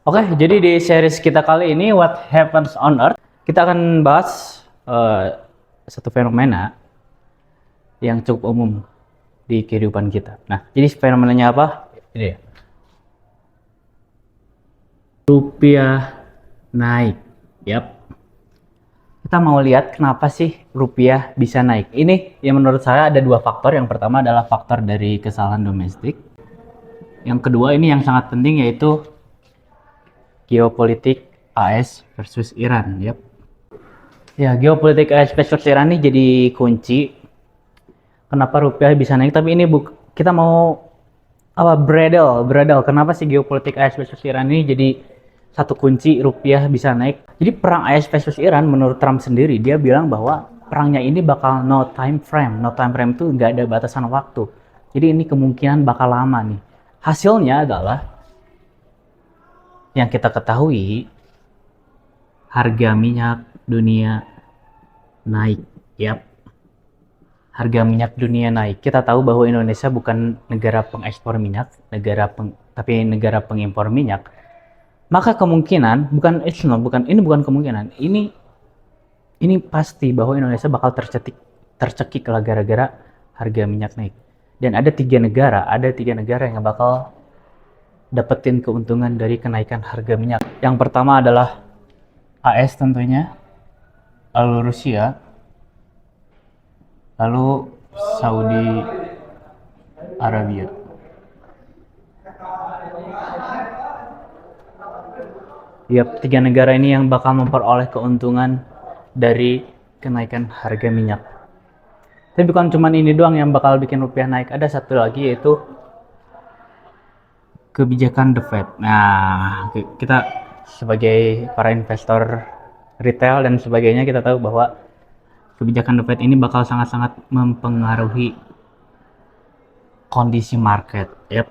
Oke, jadi di series kita kali ini What Happens on Earth, kita akan bahas satu fenomena yang cukup umum di kehidupan kita. Nah, jadi fenomenanya apa? Ini ya. Rupiah naik. Yap. Kita mau lihat kenapa sih rupiah bisa naik. Ini yang menurut saya ada dua faktor. Yang pertama adalah faktor dari kesalahan domestik. Yang kedua ini yang sangat penting yaitu geopolitik AS versus Iran. Yap. Ya, geopolitik AS versus Iran ini jadi kunci kenapa rupiah bisa naik. Tapi ini kita mau apa bredel kenapa sih geopolitik AS versus Iran ini jadi satu kunci rupiah bisa naik. Jadi perang AS versus Iran menurut Trump sendiri dia bilang bahwa perangnya ini bakal no time frame. No time frame itu nggak ada batasan waktu. Jadi ini kemungkinan bakal lama nih. Hasilnya adalah yang kita ketahui harga minyak dunia naik. Yap, harga minyak dunia naik. Kita tahu bahwa Indonesia bukan negara pengekspor minyak, tapi negara pengimpor minyak. Maka kemungkinan ini bukan kemungkinan. Ini pasti bahwa Indonesia bakal tercekik lah gara-gara harga minyak naik. Dan ada tiga negara yang bakal dapetin keuntungan dari kenaikan harga minyak. Yang pertama adalah AS tentunya, lalu Rusia, lalu Saudi Arabia. Yap, tiga negara ini yang bakal memperoleh keuntungan dari kenaikan harga minyak. Tapi bukan cuma ini doang yang bakal bikin rupiah naik. Ada satu lagi yaitu kebijakan The Fed. Nah, kita sebagai para investor retail dan sebagainya kita tahu bahwa kebijakan The Fed ini bakal sangat-sangat mempengaruhi kondisi market. Yep.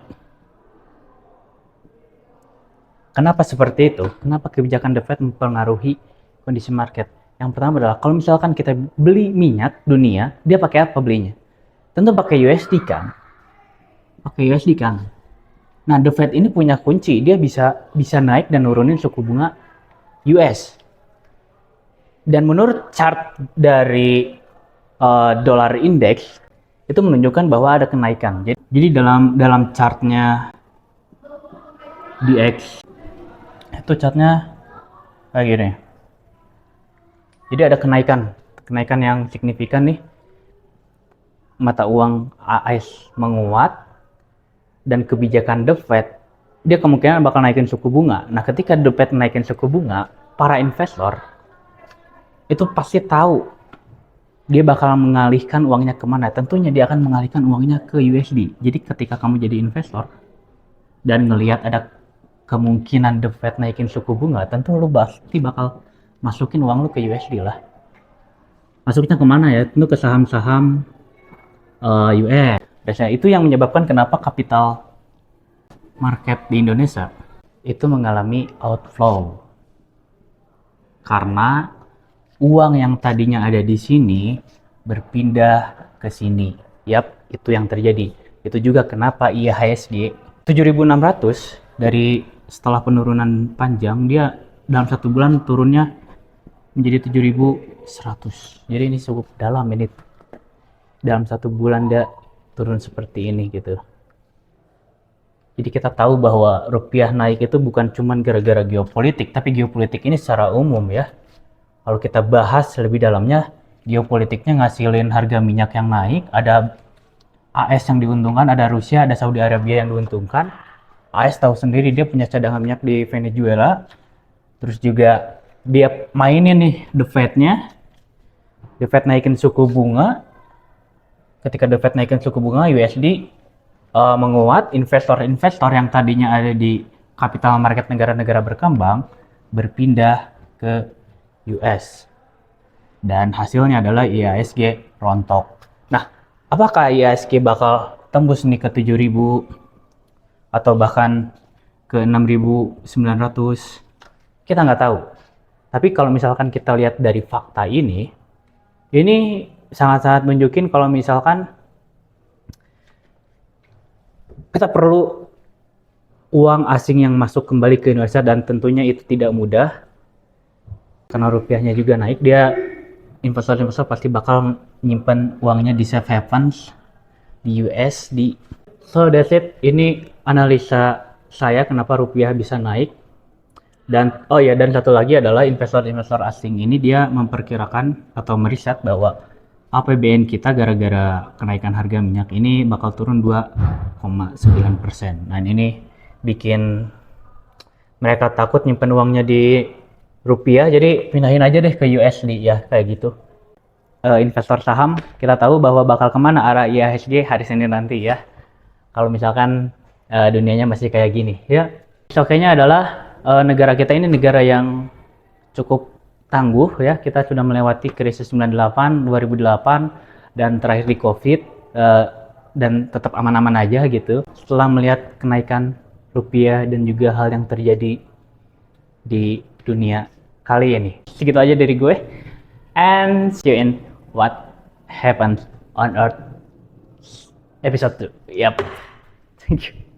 Kenapa seperti itu? Kenapa kebijakan The Fed mempengaruhi kondisi market? Yang pertama adalah kalau misalkan kita beli minyak dunia, dia pakai apa belinya? Tentu pakai USD kan? Pakai USD kan? Nah, The Fed ini punya kunci, dia bisa naik dan nurunin suku bunga US. Dan menurut chart dari dollar index itu menunjukkan bahwa ada kenaikan. Jadi dalam chartnya DX itu chartnya kayak gini. Jadi ada kenaikan yang signifikan nih. Mata uang AS menguat dan kebijakan The Fed dia kemungkinan bakal naikin suku bunga. Nah, ketika The Fed naikin suku bunga, para investor itu pasti tahu dia bakal mengalihkan uangnya kemana. Tentunya dia akan mengalihkan uangnya ke USD. Jadi ketika kamu jadi investor dan ngelihat ada kemungkinan The Fed naikin suku bunga, tentu lu pasti bakal masukin uang lu ke USD lah. Masuknya kemana ya? Tentu ke saham-saham US. Biasanya itu yang menyebabkan kenapa kapital market di Indonesia itu mengalami outflow. Karena uang yang tadinya ada di sini berpindah ke sini. Yap, itu yang terjadi. Itu juga kenapa IHSG 7.600 dari setelah penurunan panjang dia dalam satu bulan turunnya menjadi 7.100. Jadi ini cukup dalam ini. Dalam satu bulan dia turun seperti ini gitu. Jadi kita tahu bahwa rupiah naik itu bukan cuma gara-gara geopolitik, tapi geopolitik ini secara umum ya. Kalau kita bahas lebih dalamnya, geopolitiknya ngasilin harga minyak yang naik, ada AS yang diuntungkan, ada Rusia, ada Saudi Arabia yang diuntungkan. AS tahu sendiri dia punya cadangan minyak di Venezuela. Terus juga dia mainin nih The Fed-nya. The Fed naikin suku bunga. Ketika The Fed naikin suku bunga, USD menguat, investor-investor yang tadinya ada di capital market negara-negara berkembang berpindah ke US. Dan hasilnya adalah IHSG rontok. Nah, apakah IHSG bakal tembus nih ke 7.000 atau bahkan ke 6.900? Kita nggak tahu. Tapi kalau misalkan kita lihat dari fakta ini sangat-sangat nunjukin kalau misalkan kita perlu uang asing yang masuk kembali ke Indonesia, dan tentunya itu tidak mudah karena rupiahnya juga naik. Dia investor-investor pasti bakal nyimpen uangnya di safe havens di USD. So that's it. Ini analisa saya kenapa rupiah bisa naik. Dan oh ya, dan satu lagi adalah investor-investor asing ini dia memperkirakan atau meriset bahwa APBN kita gara-gara kenaikan harga minyak ini bakal turun 2,9%. Nah ini bikin mereka takut nyimpen uangnya di rupiah, jadi pindahin aja deh ke USD ya, kayak gitu. Investor saham, kita tahu bahwa bakal kemana arah IHSG hari Senin nanti ya. Kalau misalkan dunianya masih kayak gini ya. Oke-nya adalah negara kita ini negara yang cukup tangguh ya. Kita sudah melewati krisis 98, 2008, dan terakhir di COVID, dan tetap aman-aman aja gitu. Setelah melihat kenaikan rupiah dan juga hal yang terjadi di dunia kali ini. Segitu aja dari gue. And see you in What Happens on Earth episode 2. Yep. Thank you.